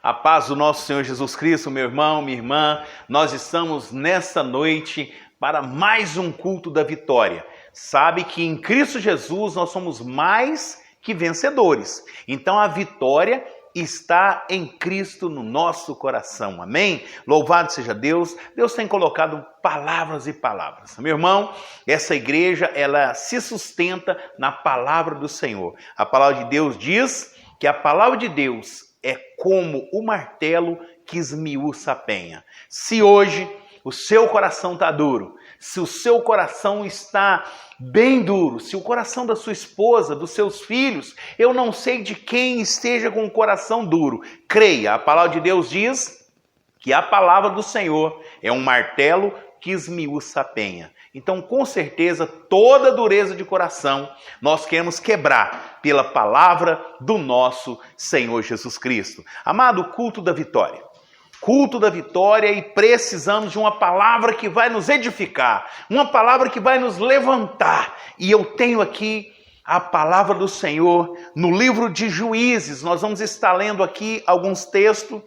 A paz do nosso Senhor Jesus Cristo, meu irmão, minha irmã, nós estamos nessa noite para mais um culto da vitória. Sabe que em Cristo Jesus nós somos mais que vencedores. Então a vitória está em Cristo no nosso coração, amém? Louvado seja Deus. Deus tem colocado palavras e palavras. Meu irmão, essa igreja, ela se sustenta na palavra do Senhor. A palavra de Deus diz que a palavra de Deus é como o martelo que esmiuça a penha. Se hoje o seu coração está duro, se o seu coração está bem duro, se o coração da sua esposa, dos seus filhos, eu não sei de quem esteja com o coração duro, creia, a palavra de Deus diz que a palavra do Senhor é um martelo que esmiuça a penha. Então, com certeza, toda dureza de coração nós queremos quebrar pela palavra do nosso Senhor Jesus Cristo. Amado, culto da vitória. Culto da vitória, e precisamos de uma palavra que vai nos edificar, uma palavra que vai nos levantar. E eu tenho aqui a palavra do Senhor no livro de Juízes. Nós vamos estar lendo aqui alguns textos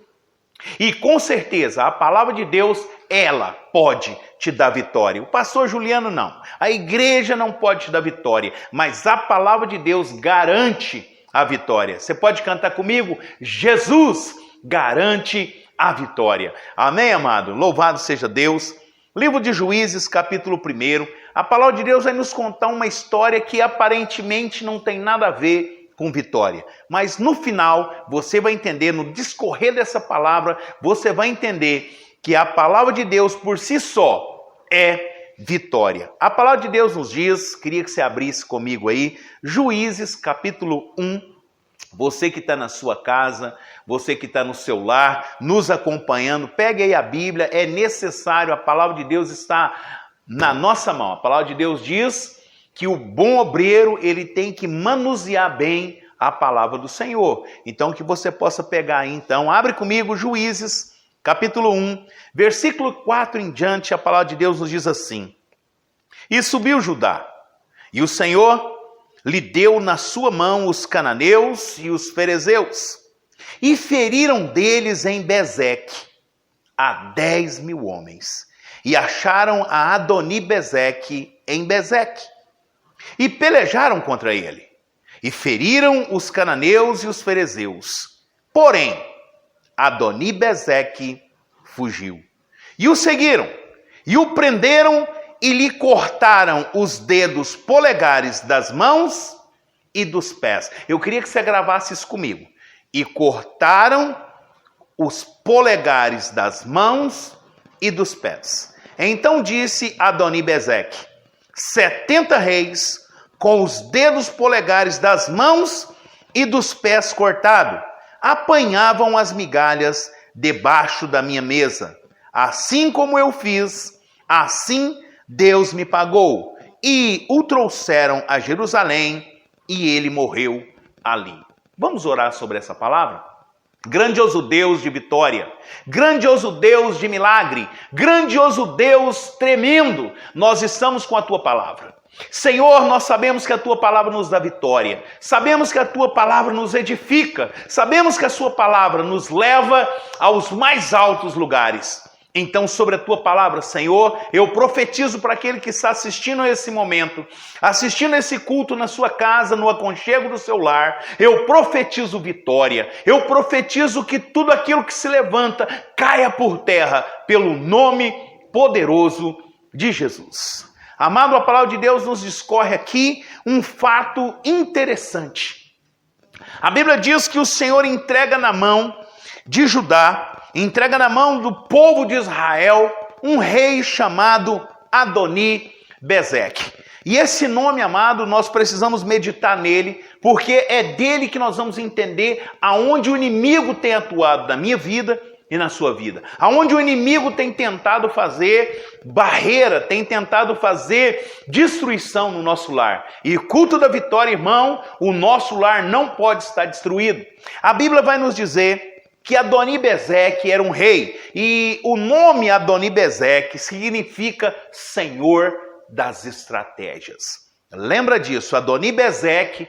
e com certeza a palavra de Deus, ela pode te dar vitória. O pastor Juliano não, a igreja não pode te dar vitória, mas a palavra de Deus garante a vitória. Você pode cantar comigo? Jesus garante a vitória. Amém, amado? Louvado seja Deus. Livro de Juízes, capítulo 1. A palavra de Deus vai nos contar uma história que aparentemente não tem nada a ver com vitória. Mas no final, você vai entender, no discorrer dessa palavra, você vai entender que a palavra de Deus por si só é vitória. A palavra de Deus nos diz, queria que você abrisse comigo aí, Juízes, capítulo 1. Você que está na sua casa, você que está no seu lar, nos acompanhando, pegue aí a Bíblia, é necessário, a palavra de Deus está na nossa mão. A palavra de Deus diz que o bom obreiro, ele tem que manusear bem a palavra do Senhor. Então, que você possa pegar aí, então, abre comigo Juízes, capítulo 1, versículo 4 em diante, a palavra de Deus nos diz assim: E subiu Judá, e o Senhor lhe deu na sua mão os cananeus e os ferezeus, e feriram deles em Bezeque a 10.000 homens, e acharam a Adoni-Bezeque em Bezeque, e pelejaram contra ele, e feriram os cananeus e os ferezeus. Porém, Adoni-Bezeque fugiu, e o seguiram, e o prenderam, e lhe cortaram os dedos polegares das mãos e dos pés. Eu queria que você gravasse isso comigo. E cortaram os polegares das mãos e dos pés. Então disse Adoni-Bezeque: 70 reis com os dedos polegares das mãos e dos pés cortados apanhavam as migalhas debaixo da minha mesa. Assim como eu fiz, assim Deus me pagou, e o trouxeram a Jerusalém, e ele morreu ali. Vamos orar sobre essa palavra? Grandioso Deus de vitória, grandioso Deus de milagre, grandioso Deus tremendo, nós estamos com a tua palavra. Senhor, nós sabemos que a tua palavra nos dá vitória, sabemos que a tua palavra nos edifica, sabemos que a sua palavra nos leva aos mais altos lugares. Então, sobre a tua palavra, Senhor, eu profetizo para aquele que está assistindo a esse momento, assistindo a esse culto na sua casa, no aconchego do seu lar, eu profetizo vitória, eu profetizo que tudo aquilo que se levanta caia por terra, pelo nome poderoso de Jesus. Amado, a palavra de Deus nos discorre aqui um fato interessante. A Bíblia diz que o Senhor entrega na mão de Judá, entrega na mão do povo de Israel um rei chamado Adoni-Bezeque. E esse nome, amado, nós precisamos meditar nele, porque é dele que nós vamos entender aonde o inimigo tem atuado na minha vida e na sua vida. Aonde o inimigo tem tentado fazer barreira, tem tentado fazer destruição no nosso lar. E culto da vitória, irmão, o nosso lar não pode estar destruído. A Bíblia vai nos dizer que Adoni-Bezeque era um rei, e o nome Adoni-Bezeque significa Senhor das estratégias. Lembra disso, Adoni-Bezeque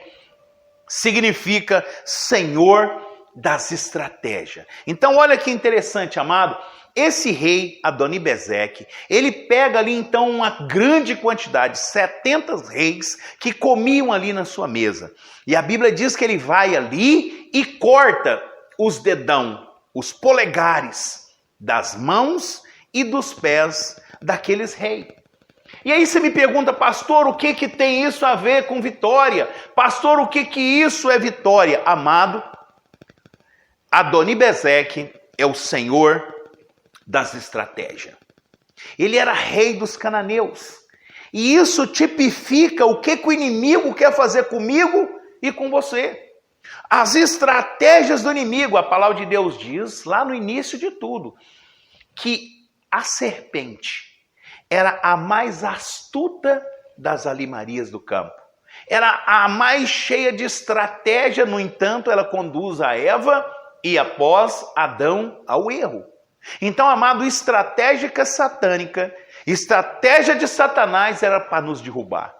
significa Senhor das estratégias. Então olha que interessante, amado. Esse rei Adoni-Bezeque, ele pega ali então uma grande quantidade, 70 reis que comiam ali na sua mesa. E a Bíblia diz que ele vai ali e corta os dedão, os polegares das mãos e dos pés daqueles reis. E aí você me pergunta, pastor, o que tem isso a ver com vitória? Pastor, o que isso é vitória? Amado, Adoni-Bezeque é o senhor das estratégias. Ele era rei dos cananeus. E isso tipifica o que o inimigo quer fazer comigo e com você. As estratégias do inimigo, a palavra de Deus diz, lá no início de tudo, que a serpente era a mais astuta das alimarias do campo. Era a mais cheia de estratégia, no entanto, ela conduz a Eva e após Adão ao erro. Então, amado, estratégia satânica, estratégia de Satanás era para nos derrubar.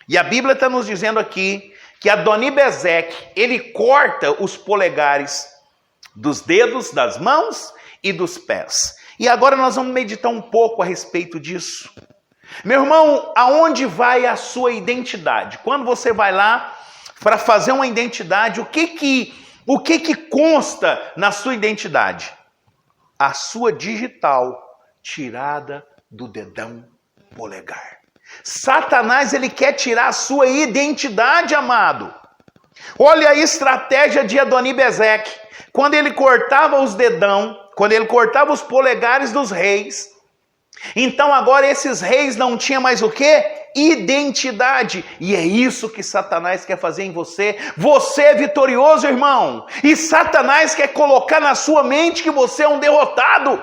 E a Bíblia está nos dizendo aqui que Adoni-Bezeque, ele corta os polegares dos dedos, das mãos e dos pés. E agora nós vamos meditar um pouco a respeito disso. Meu irmão, aonde vai a sua identidade? Quando você vai lá para fazer uma identidade, o que consta na sua identidade? A sua digital tirada do dedão polegar. Satanás, ele quer tirar a sua identidade, amado. Olha a estratégia de Adoni-Bezeque. Quando ele cortava os dedão, quando ele cortava os polegares dos reis, então agora esses reis não tinham mais o quê? Identidade. E é isso que Satanás quer fazer em você. Você é vitorioso, irmão. E Satanás quer colocar na sua mente que você é um derrotado.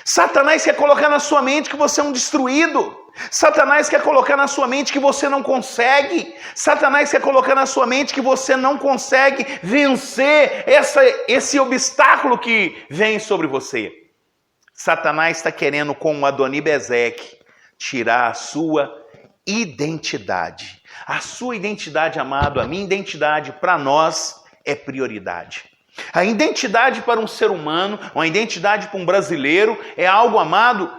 Satanás quer colocar na sua mente que você é um destruído. Satanás quer colocar na sua mente que você não consegue. Satanás quer colocar na sua mente que você não consegue vencer esse obstáculo que vem sobre você. Satanás está querendo, com Adoni-Bezeque, tirar a sua identidade. A sua identidade, amado, a minha identidade, para nós, é prioridade. A identidade para um ser humano, uma identidade para um brasileiro, é algo, amado,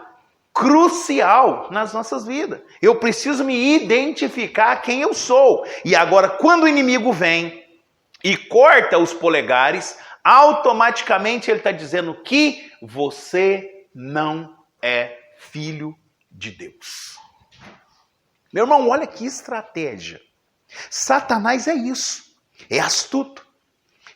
crucial nas nossas vidas. Eu preciso me identificar quem eu sou. E agora, quando o inimigo vem e corta os polegares, automaticamente ele está dizendo que você não é filho de Deus. Meu irmão, olha que estratégia. Satanás é isso. É astuto.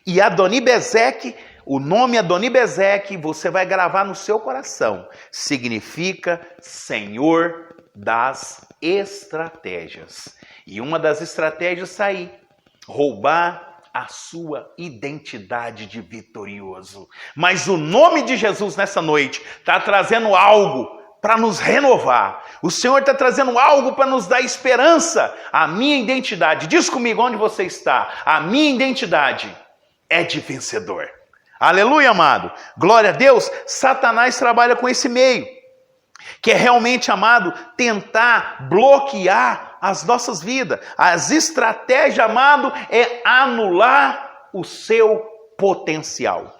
E Adoni-Bezeque, o nome Adoni-Bezeque, você vai gravar no seu coração. Significa Senhor das estratégias. E uma das estratégias é aí, roubar a sua identidade de vitorioso. Mas o nome de Jesus nessa noite está trazendo algo para nos renovar. O Senhor está trazendo algo para nos dar esperança. A minha identidade, diz comigo onde você está. A minha identidade é de vencedor. Aleluia, amado. Glória a Deus. Satanás trabalha com esse meio, que é realmente, amado, tentar bloquear as nossas vidas. As estratégias, amado, é anular o seu potencial.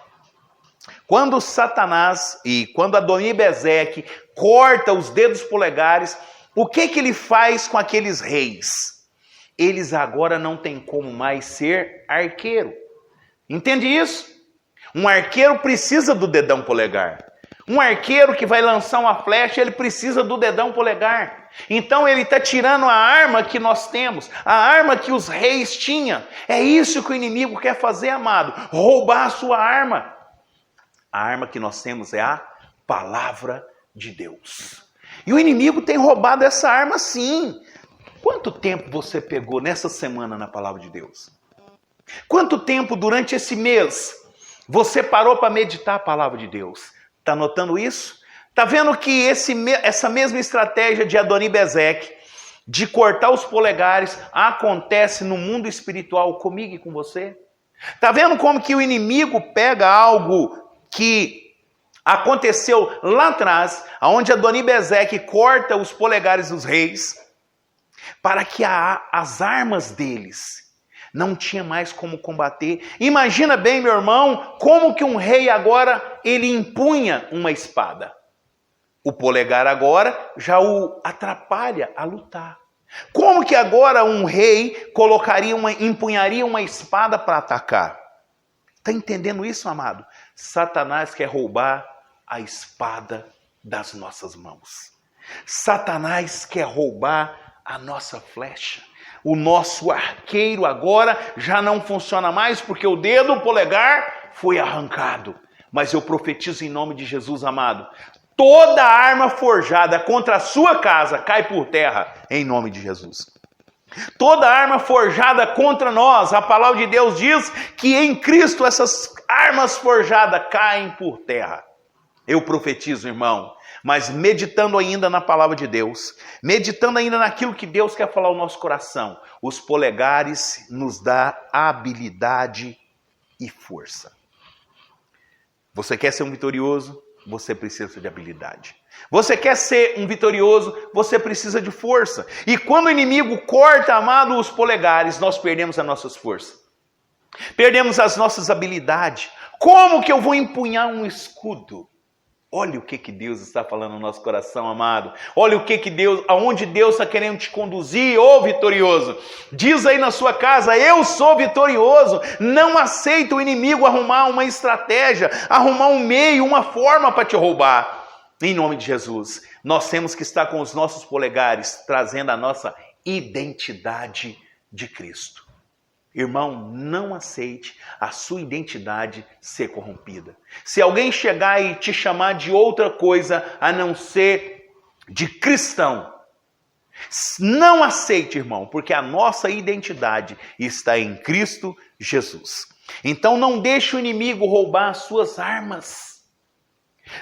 Quando Satanás e quando Adoni-Bezeque corta os dedos polegares, o que ele faz com aqueles reis? Eles agora não têm como mais ser arqueiro. Entende isso? Um arqueiro precisa do dedão polegar. Um arqueiro que vai lançar uma flecha, ele precisa do dedão polegar. Então ele está tirando a arma que nós temos, a arma que os reis tinham. É isso que o inimigo quer fazer, amado. Roubar a sua arma. A arma que nós temos é a palavra de Deus. E o inimigo tem roubado essa arma sim. Quanto tempo você pegou nessa semana na palavra de Deus? Quanto tempo durante esse mês você parou para meditar a palavra de Deus? Está notando isso? Está vendo que essa mesma estratégia de Adoni-Bezeque, de cortar os polegares, acontece no mundo espiritual comigo e com você? Está vendo como que o inimigo pega algo que aconteceu lá atrás, onde Adoni-Bezeque corta os polegares dos reis, para que as armas deles Não tinha mais como combater. Imagina bem, meu irmão, como que um rei agora, ele empunha uma espada. O polegar agora já o atrapalha a lutar. Como que agora um rei empunharia uma espada para atacar? Está entendendo isso, amado? Satanás quer roubar a espada das nossas mãos. Satanás quer roubar a nossa flecha. O nosso arqueiro agora já não funciona mais porque o dedo polegar foi arrancado. Mas eu profetizo em nome de Jesus, amado. Toda arma forjada contra a sua casa cai por terra em nome de Jesus. Toda arma forjada contra nós, a palavra de Deus diz que em Cristo essas armas forjadas caem por terra. Eu profetizo, irmão, mas meditando ainda na palavra de Deus, meditando ainda naquilo que Deus quer falar ao nosso coração, os polegares nos dá habilidade e força. Você quer ser um vitorioso? Você precisa de habilidade. Você quer ser um vitorioso? Você precisa de força. E quando o inimigo corta, amado, os polegares, nós perdemos as nossas forças. Perdemos as nossas habilidades. Como que eu vou empunhar um escudo? Olha o que Deus está falando no nosso coração, amado. Olha o que Deus, aonde Deus está querendo te conduzir, ô vitorioso. Diz aí na sua casa, eu sou vitorioso. Não aceita o inimigo arrumar uma estratégia, arrumar um meio, uma forma para te roubar. Em nome de Jesus, nós temos que estar com os nossos polegares, trazendo a nossa identidade de Cristo. Irmão, não aceite a sua identidade ser corrompida. Se alguém chegar e te chamar de outra coisa a não ser de cristão, não aceite, irmão, porque a nossa identidade está em Cristo Jesus. Então não deixe o inimigo roubar as suas armas.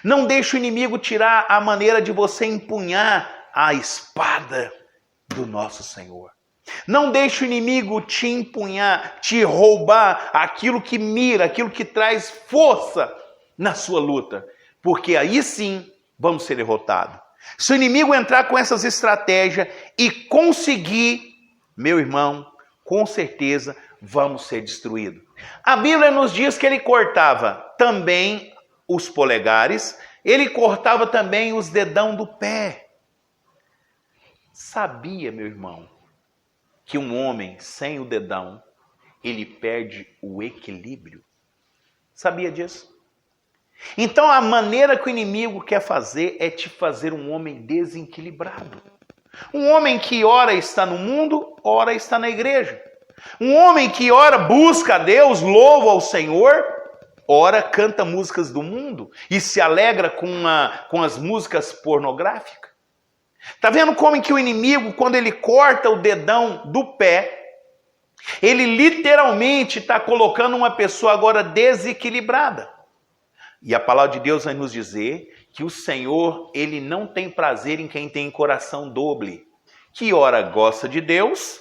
Não deixe o inimigo tirar a maneira de você empunhar a espada do nosso Senhor. Não deixe o inimigo te empunhar, te roubar aquilo que mira, aquilo que traz força na sua luta. Porque aí sim vamos ser derrotados. Se o inimigo entrar com essas estratégias e conseguir, meu irmão, com certeza vamos ser destruídos. A Bíblia nos diz que ele cortava também os polegares, ele cortava também os dedão do pé. Sabia, meu irmão, que um homem sem o dedão, ele perde o equilíbrio? Sabia disso? Então a maneira que o inimigo quer fazer é te fazer um homem desequilibrado. Um homem que ora está no mundo, ora está na igreja. Um homem que ora busca a Deus, louva ao Senhor, ora canta músicas do mundo e se alegra com as músicas pornográficas. Está vendo como que o inimigo, quando ele corta o dedão do pé, ele literalmente está colocando uma pessoa agora desequilibrada. E a palavra de Deus vai nos dizer que o Senhor, ele não tem prazer em quem tem coração doble, que ora gosta de Deus,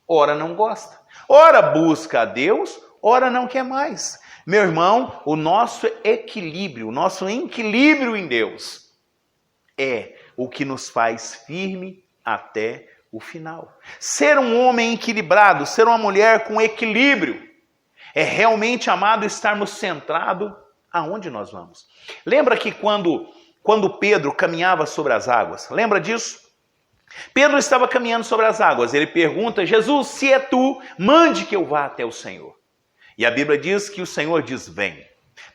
ora não gosta. Ora busca a Deus, ora não quer mais. Meu irmão, o nosso equilíbrio, o nosso equilíbrio em Deus é o que nos faz firme até o final. Ser um homem equilibrado, ser uma mulher com equilíbrio, é realmente, amado, estarmos centrados aonde nós vamos. Lembra que quando Pedro caminhava sobre as águas, lembra disso? Pedro estava caminhando sobre as águas, ele pergunta, Jesus, se é tu, mande que eu vá até o Senhor. E a Bíblia diz que o Senhor diz, vem.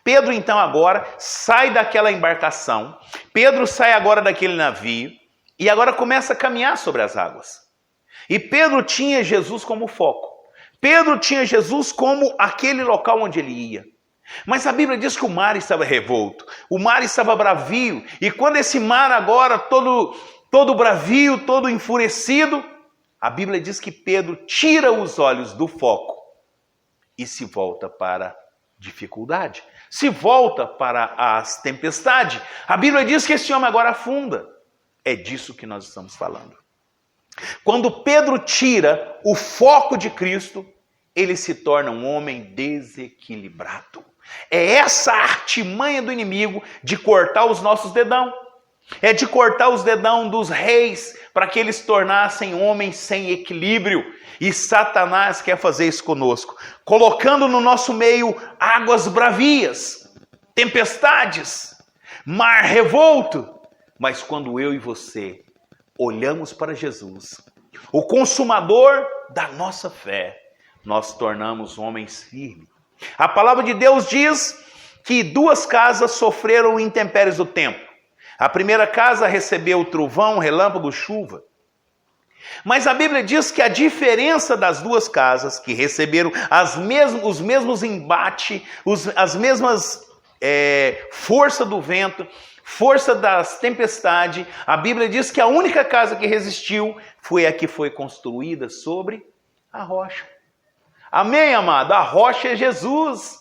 Pedro então agora sai daquela embarcação, Pedro sai agora daquele navio e agora começa a caminhar sobre as águas. E Pedro tinha Jesus como foco. Pedro tinha Jesus como aquele local onde ele ia. Mas a Bíblia diz que o mar estava revolto, o mar estava bravio, e quando esse mar agora todo bravio, todo enfurecido, a Bíblia diz que Pedro tira os olhos do foco e se volta para a dificuldade, se volta para as tempestades. A Bíblia diz que esse homem agora afunda. É disso que nós estamos falando. Quando Pedro tira o foco de Cristo, ele se torna um homem desequilibrado. É essa a artimanha do inimigo de cortar os nossos dedão. É de cortar os dedão dos reis para que eles tornassem homens sem equilíbrio. E Satanás quer fazer isso conosco, colocando no nosso meio águas bravias, tempestades, mar revolto. Mas quando eu e você olhamos para Jesus, o consumador da nossa fé, nós tornamos homens firmes. A palavra de Deus diz que 2 casas sofreram intempéries do tempo. A primeira casa recebeu trovão, relâmpago, chuva. Mas a Bíblia diz que a diferença das 2 casas que receberam os mesmos embates, as mesmas força do vento, força das tempestades, a Bíblia diz que a única casa que resistiu foi a que foi construída sobre a rocha. Amém, amado? A rocha é Jesus.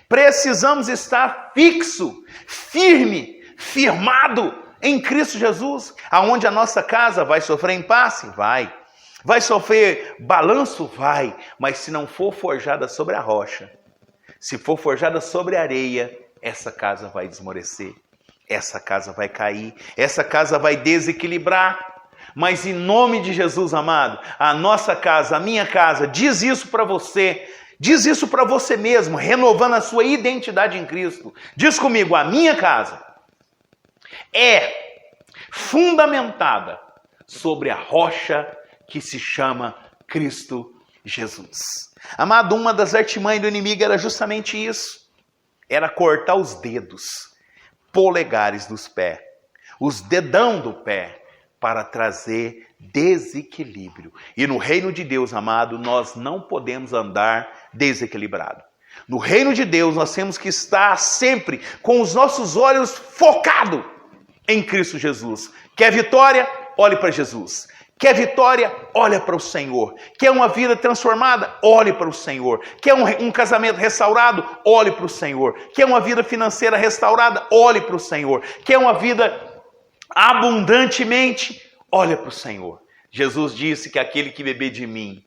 Precisamos estar fixo, firme, firmado em Cristo Jesus. Aonde a nossa casa vai sofrer impasse? Vai. Vai sofrer balanço? Vai. Mas se não for forjada sobre a rocha, se for forjada sobre a areia, essa casa vai desmorecer. Essa casa vai cair. Essa casa vai desequilibrar. Mas em nome de Jesus, amado, a nossa casa, a minha casa, diz isso para você. Diz isso para você mesmo, renovando a sua identidade em Cristo. Diz comigo, a minha casa é fundamentada sobre a rocha que se chama Cristo Jesus. Amado, uma das artimanhas do inimigo era justamente isso. Era cortar os dedos, polegares dos pés, os dedão do pé, para trazer desequilíbrio. E no reino de Deus, amado, nós não podemos andar desequilibrado. No reino de Deus, nós temos que estar sempre com os nossos olhos focados em Cristo Jesus. Quer vitória? Olhe para Jesus. Quer vitória? Olha para o Senhor. Quer uma vida transformada? Olhe para o Senhor. Quer um casamento restaurado? Olhe para o Senhor. Quer uma vida financeira restaurada? Olhe para o Senhor. Quer uma vida abundantemente? Olha para o Senhor. Jesus disse que aquele que beber de mim,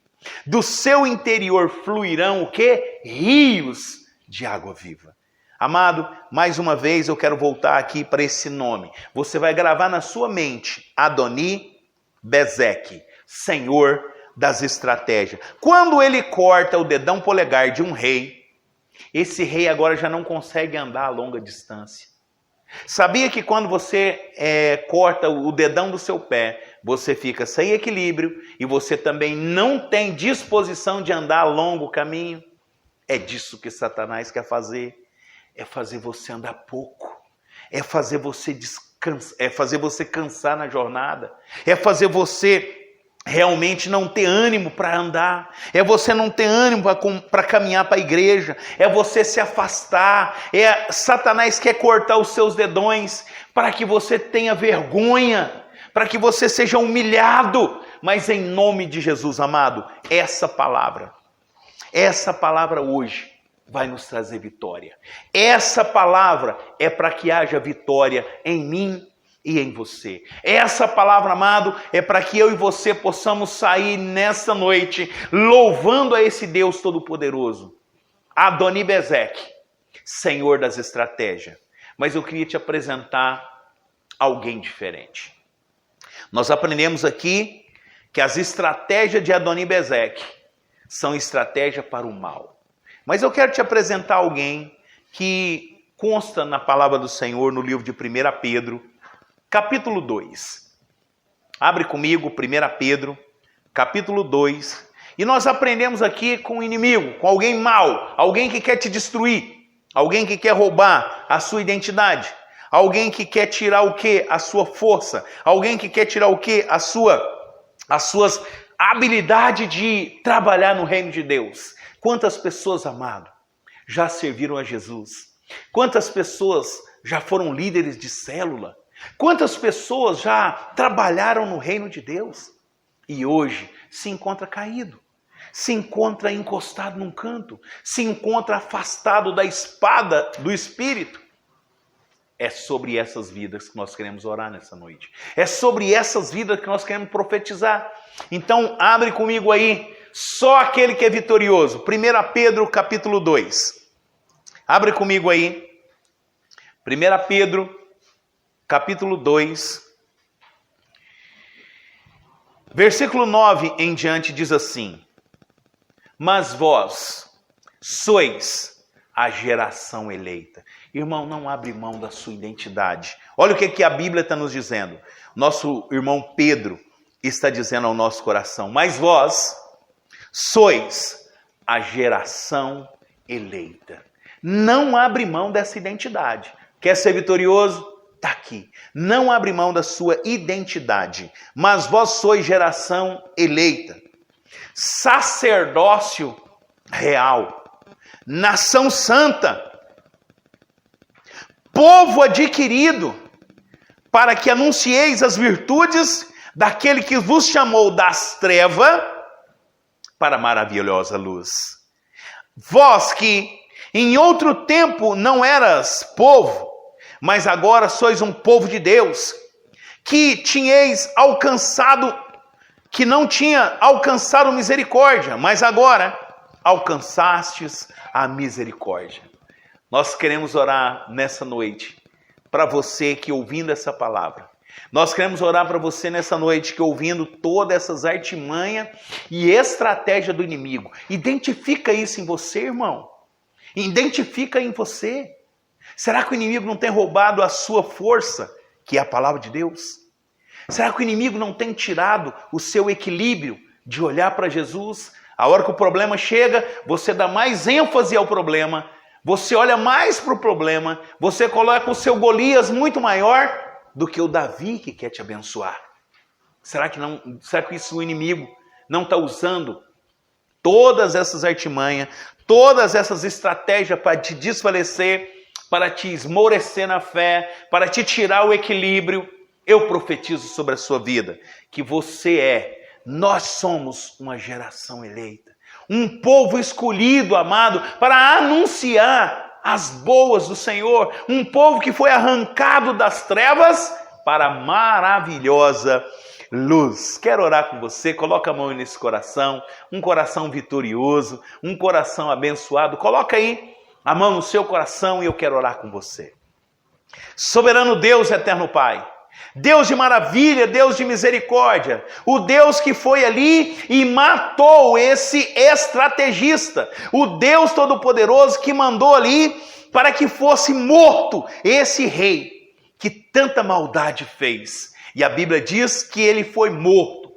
do seu interior fluirão o quê? Rios de água viva. Amado, mais uma vez eu quero voltar aqui para esse nome. Você vai gravar na sua mente, Adoni-Bezeque, Senhor das estratégias. Quando ele corta o dedão polegar de um rei, esse rei agora já não consegue andar a longa distância. Sabia que quando você corta o dedão do seu pé, você fica sem equilíbrio e você também não tem disposição de andar a longo caminho? É disso que Satanás quer fazer. É fazer você andar pouco. É fazer você descansar. É fazer você cansar na jornada. É fazer você realmente não ter ânimo para andar, é você não ter ânimo para caminhar para a igreja, é você se afastar, Satanás quer cortar os seus dedões para que você tenha vergonha, para que você seja humilhado, mas em nome de Jesus, amado, essa palavra hoje vai nos trazer vitória, essa palavra é para que haja vitória em mim e em você. Essa palavra, amado, é para que eu e você possamos sair nessa noite louvando a esse Deus Todo-Poderoso. Adoni-Bezeque, Senhor das estratégias. Mas eu queria te apresentar alguém diferente. Nós aprendemos aqui que as estratégias de Adoni-Bezeque são estratégias para o mal. Mas eu quero te apresentar alguém que consta na palavra do Senhor no livro de 1 Pedro, capítulo 2. Abre comigo 1 Pedro, capítulo 2. E nós aprendemos aqui com o inimigo, com alguém mau, alguém que quer te destruir, alguém que quer roubar a sua identidade, alguém que quer tirar o quê? A sua força, alguém que quer tirar o quê? As suas habilidades de trabalhar no reino de Deus. Quantas pessoas, amado, já serviram a Jesus? Quantas pessoas já foram líderes de célula? Quantas pessoas já trabalharam no reino de Deus e hoje se encontra caído, se encontra encostado num canto, se encontra afastado da espada do Espírito? É sobre essas vidas que nós queremos orar nessa noite. É sobre essas vidas que nós queremos profetizar. Então, abre comigo aí, só aquele que é vitorioso. 1 Pedro, capítulo 2. Abre comigo aí. 1 Pedro, capítulo 2, versículo 9 em diante diz assim: mas vós sois a geração eleita. Irmão, não abre mão da sua identidade. Olha o que a Bíblia está nos dizendo. Nosso irmão Pedro está dizendo ao nosso coração: mas vós sois a geração eleita. Não abre mão dessa identidade. Quer ser vitorioso? Está aqui. Não abre mão da sua identidade. Mas vós sois geração eleita, sacerdócio real, nação santa, povo adquirido, para que anuncieis as virtudes daquele que vos chamou das trevas para a maravilhosa luz. Vós que em outro tempo não eras povo, mas agora sois um povo de Deus, que tinhais alcançado, que não tinha alcançado misericórdia, mas agora alcançastes a misericórdia. Nós queremos orar nessa noite para você que ouvindo essa palavra. Nós queremos orar para você nessa noite que ouvindo todas essas artimanhas e estratégia do inimigo. Identifica isso em você, irmão. Identifica em você. Será que o inimigo não tem roubado a sua força, que é a palavra de Deus? Será que o inimigo não tem tirado o seu equilíbrio de olhar para Jesus? A hora que o problema chega, você dá mais ênfase ao problema, você olha mais para o problema, você coloca o seu Golias muito maior do que o Davi que quer te abençoar. Será que isso o inimigo não está usando todas essas artimanhas, todas essas estratégias para te desfalecer, para te esmorecer na fé, para te tirar o equilíbrio? Eu profetizo sobre a sua vida que nós somos uma geração eleita, um povo escolhido, amado, para anunciar as boas do Senhor, um povo que foi arrancado das trevas para a maravilhosa luz. Quero orar com você. Coloca a mão nesse coração, um coração vitorioso, um coração abençoado. Coloca aí a mão no seu coração e eu quero orar com você. Soberano Deus, eterno Pai, Deus de maravilha, Deus de misericórdia, o Deus que foi ali e matou esse estrategista, o Deus Todo-Poderoso que mandou ali para que fosse morto esse rei que tanta maldade fez. E a Bíblia diz que ele foi morto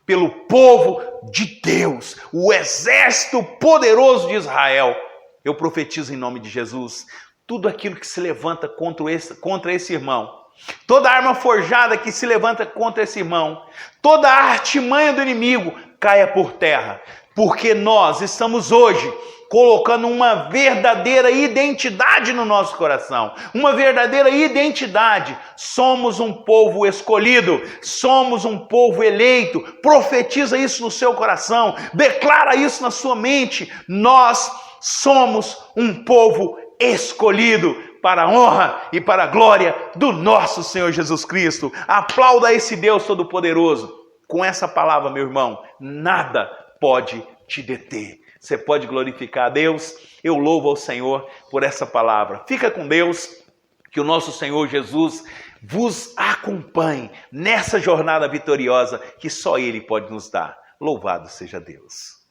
pelo povo de Deus, o exército poderoso de Israel. Eu profetizo em nome de Jesus, tudo aquilo que se levanta contra esse irmão, toda arma forjada que se levanta contra esse irmão, toda a artimanha do inimigo caia por terra, porque nós estamos hoje colocando uma verdadeira identidade no nosso coração, uma verdadeira identidade. Somos um povo escolhido, somos um povo eleito. Profetiza isso no seu coração, declara isso na sua mente. Nós somos um povo escolhido para a honra e para a glória do nosso Senhor Jesus Cristo. Aplauda esse Deus Todo-Poderoso. Com essa palavra, meu irmão, nada pode te deter. Você pode glorificar a Deus. Eu louvo ao Senhor por essa palavra. Fica com Deus, que o nosso Senhor Jesus vos acompanhe nessa jornada vitoriosa que só Ele pode nos dar. Louvado seja Deus.